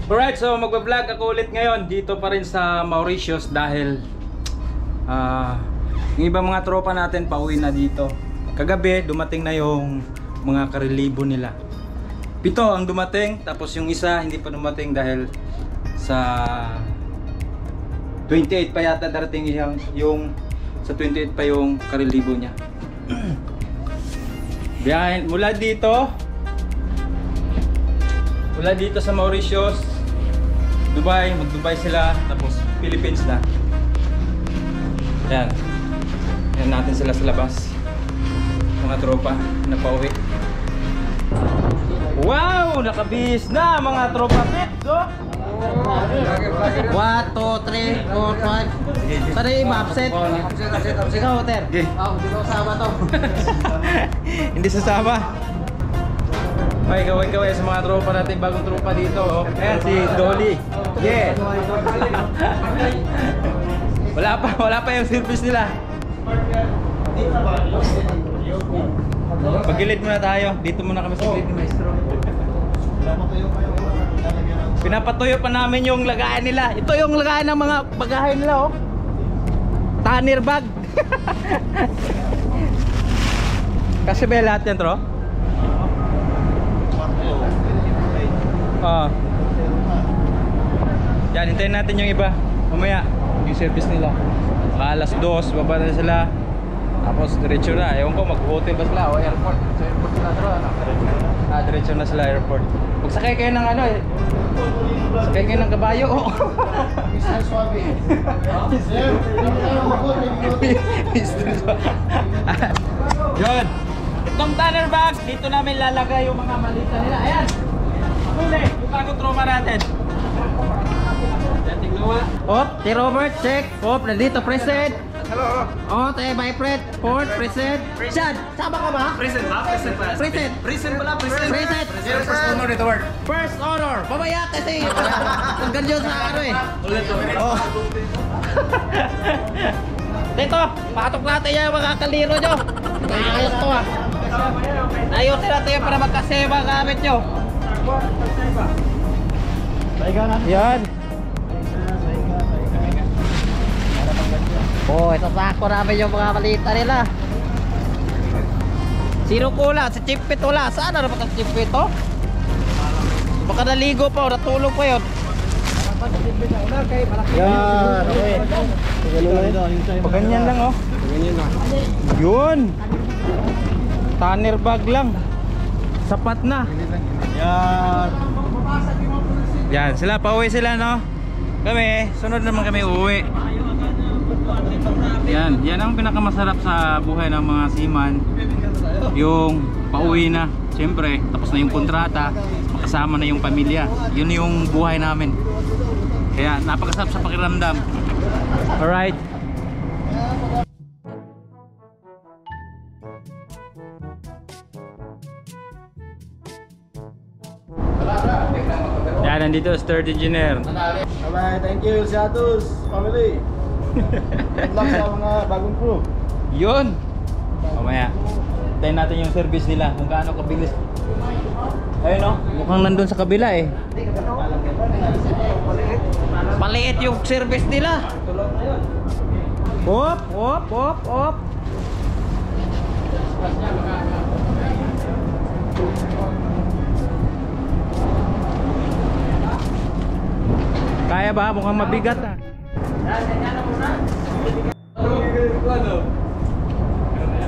Alright, so magbablog ako ulit ngayon dito pa rin sa Mauritius dahil yung ibang mga tropa natin pauwi na dito. Kagabi dumating na yung mga karelibo nila. 7 ang dumating, tapos yung isa hindi pa dumating dahil sa 28 pa yata darating yung sa 28 pa yung karelibo niya. Biyahin mula dito sa Mauritius, Dubai, mag-Dubai sila, tapos Philippines na. Yan. Yan natin sila sa labas. Mga tropa na pauwi. Wow! Nakabihis na mga tropa pits, oh! 1, 2, 3, 4, 5. Sana yung absent? Absent. Ikaw, Ter? Hindi ko kasama to. Hindi sasama. Ay, kaway-kaway sa mga tropa natin, bagong tropa dito, oh. Ayan, si Dolly. Yeah. Wala pa yung service nila. Pagilid muna tayo. Dito muna kami sa gilid ni Maestro. Pinapatuyo pa namin yung lagayan nila. Ito yung lagayan ng mga bagahe nila, oh. Tanner bag. Kasi ba lahat yan, tro? Yan, hintayin natin yung iba. Mamaya, yung service nila. Baka alas 2, baba na sila. Tapos diretso na. Ewan ko, mag-hotel ba sila o airport? Sa airport sila, tro. Diretso na sila airport. Magsakay kayo ng ano eh. Sakay kayo ng kabayo. Mr. Suave. Yun. Itong Tanner bag, dito namin lalagay yung mga malita nila. Ayan. Huli, yung bagong tropa natin. Dating luwa. Op, si Robert, check. Op, nandito, present. Hello. Oh, tayo, my friend. Port, present. Sian, sama ka ba? Present ba? Present ba? Present. Present pala, present. Present. First honor nito word. First honor. Mamaya kasi. Ang ganyan sa ano eh. Ulit. Oh. Dito, patok natin yung mga kaliro nyo. Ayos to ah. Ayusin natin yung para magkasema gamit nyo. Yan. Oh, ito sako namin yung mga malita nila. Sino kula? Si Chipit wala. Saan na naman si Chipit to? Baka naligo pa o natulog pa yun. Yan, okay. Pag ganyan lang, oh. Yun. Tanner bag lang. Sapat na. Yan. Yan, sila pauwi sila, no? Kami, sunod naman kami uuwi. Yan ang pinakamasarap sa buhay ng mga seaman. Yung pauwi na. Siyempre, tapos na yung kontrata, makasama na yung pamilya. Yun yung buhay namin. Kaya napakasarap sa pakiramdam. Alright. Yan, nandito third engineer. Alright, thank you Seatus family. Good luck sa mga bagong crew. Yun. Mamaya tayo natin yung service nila kung gaano kabilis. Ayun, no? Mukhang nandun sa kabila eh. Maliit yung service nila. Hop, hop, hop, hop. Kaya ba? Mukhang mabigat ah.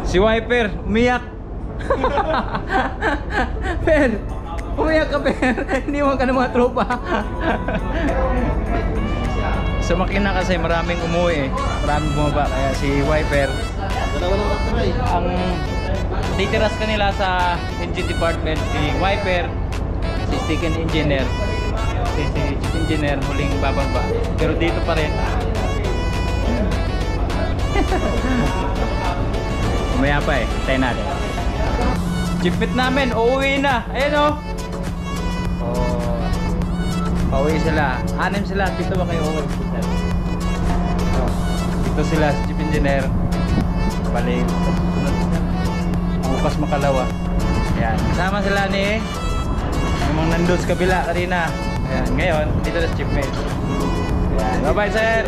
Si Wiper, umiyak. Per, umiyak ka, Per. Iniwan ka ng mga tropa. Sa makina kasi maraming umuwi eh. Maraming bumaba. Kaya si Wiper, ang titiras kanila sa engine department, si Wiper, si second engineer, si chief engineer huling bababa. Pero dito pa rin. Umaya pa eh, tayo natin. Jeepit namin, uuwi na. Ayan o. Oh, pauwi sila. 6 sila, 7 ba kayo uuwi? Dito sila, chief engineer. Bali, bukas Makalawa. Ayan, kasama sila ni yung mga nandun sa kabila kanina. Ayan, ngayon, dito na si Chief Mate. Ayan, bye-bye sir!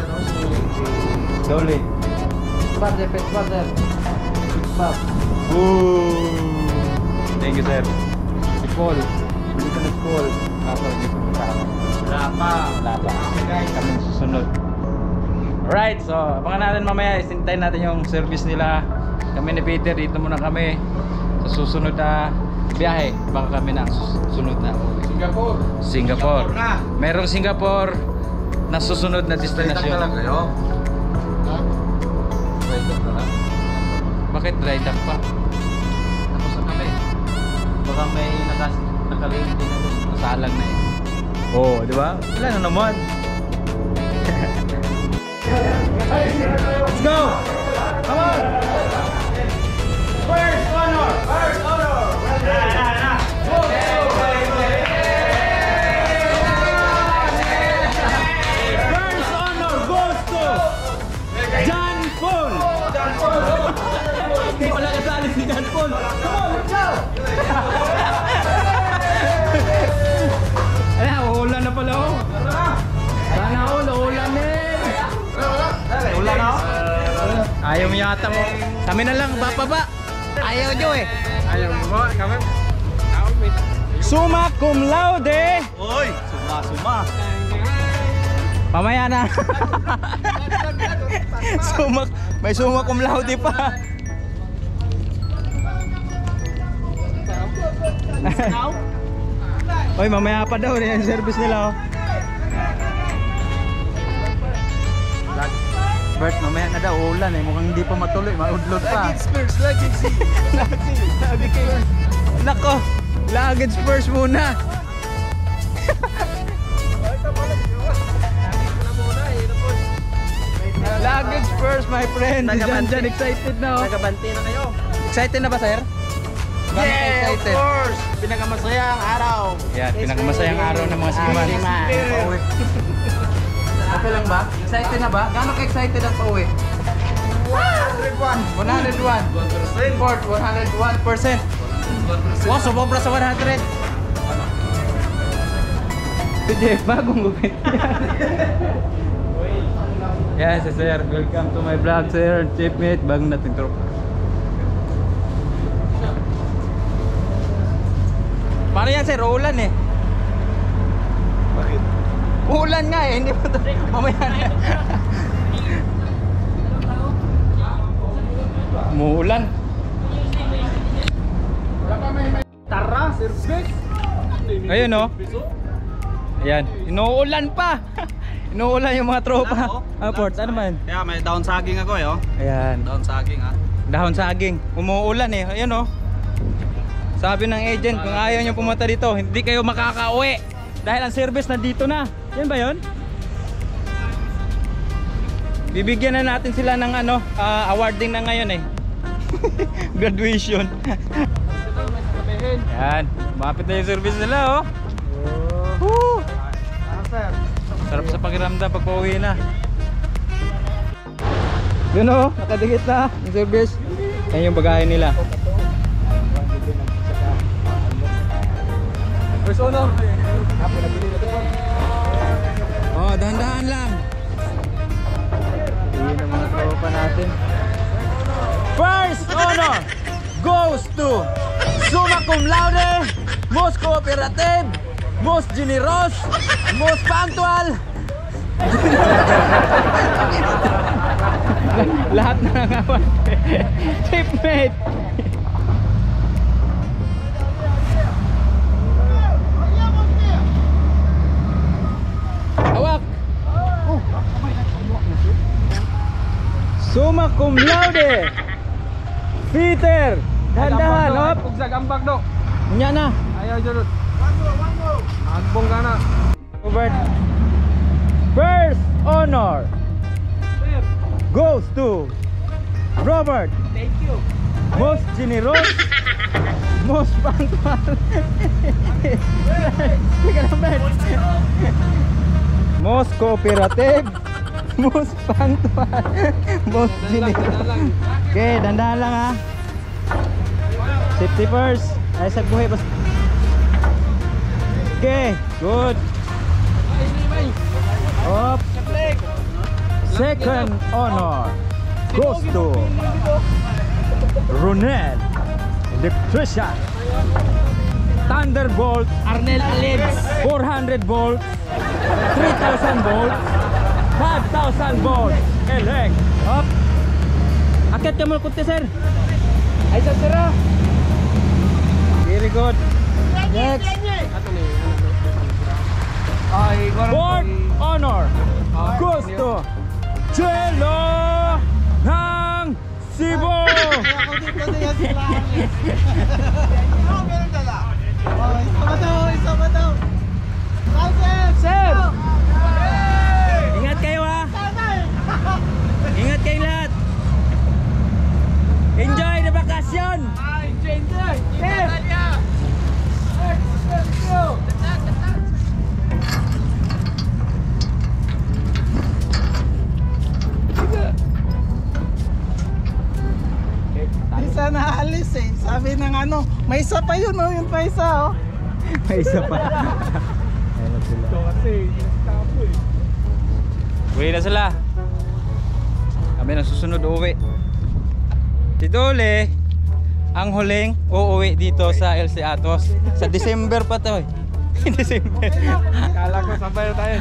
Dolly. Spot, sir. Spot, sir. Spot. Woo! Thank you sir. Si Paul. Bili ka na si Paul. Kaso, hindi ko kasama. Wala pa. Wala pa. Kami susunod. Alright, so abangan natin mamaya. Isintayin natin yung service nila. Kami ni Peter, dito muna kami sa susunod na biyahe. Baka kami na ang susunod na Singapore. Merong Singapore na susunod na destinasyon. Bakit dry dock pa? Tapos na kami. Baka may nakalink din na doon. Masalang na eh. Oh, di ba? Wala na naman. Let's go! Come on! First honor! First honor! First honor goes to John Paul! Hindi pala kasali si John Paul. Come on, let's go! Ayan, uulan na pala oh. Sana all, uulan din. Ulan na oh. Ayaw mo yata mo. Kami na lang, bababa. Ayaw nyo eh. Ayaw mo, kami. Summa cum laude. Oy, suma. Pamaya na. May summa cum laude pa. Oy, mamaya pa daw yung service nila oh. Bert, mamaya na daw ulan eh. Mukhang hindi pa matuloy, maudlot pa. Luggage first. Nako, luggage first muna. Luggage first, my friend. Diyan excited na oh. Nagabanti na kayo. Excited na ba, sir? Yeah, excited? of course. Pinakamasayang araw. Yan, pinakamasayang araw ng mga siman. Pauwi. Okay lang ba? Excited na ba? Gaano ka-excited ang pauwi? 101. 101%. Wow, sumobra sa 100. Si Jeff, bagong gupit yan. Yes, sir. Welcome to my vlog, sir. Chief Mate, bagong natin tropa. Paano yan, sir? Ulan eh. Bakit? Ulan nga eh, hindi mo ito mamaya na. Umuulan. Tara, service. Ayun oh. Ayan, inuulan pa. Inuulan yung mga tropa. Port, ano man? Kaya may down saging ako eh oh. Ayan, Down saging ha. dahon saging. Umuulan eh, ayan oh. Sabi ng agent, kung ayaw nyo pumunta dito, hindi kayo makakauwi. Dahil ang service nandito na. Yan ba yun? Bibigyan na natin sila ng ano, awarding na ngayon eh. Graduation. Yan, mapit na yung service nila oh. Woo! Sarap sa pakiramdam pag pauwi na. Yun oh, nakadikit na yung service. Yan yung bagahe nila. First honor. Oh, dahan-dahan lang. Iyon ang mga tropa natin. First honor goes to summa cum laude, most cooperative, most generous, most punctual. Lahat na nangawan. Chief Mate. Hawak. Summa cum laude. Peter, dahan-dahan, hop. Pugsag ambag do. Nya na. Ayaw jurut. Agbong ka na. Robert. First honor goes to Robert. Thank you. Most generous, most punctual. Most cooperative, most punctual, most generous. Okay, dandahan lang ha. Safety first. Ay sa buhay basta. Okay, good. Up. Second honor goes to Ronel Electrician. Thunderbolt Arnel Alens. 400 volts, 3,000 volts, 5,000 volts. Elect. Up. Akit ka mo kunti, sir. Ay, sa sira. Very good. Next. Ay, Fourth honor goes to Jello ng Cebu. Ako dito na yan sila. Meron dala. Isa pa daw. Sir! Ingat kayo ha! Ingat kayo lahat! Enjoy the vacation! Enjoy. Yes. Isa na alis eh. Sabi ng ano, may isa pa yun oh, yun pa isa oh. May isa pa. Ayun na sila. Kasi, tapo eh. Uwi na sila. Kami na susunod uwi. Tito Uli, ang huling uuwi dito sa LC Atos. Sa December pa to eh. December. Kala ko sabay tayo.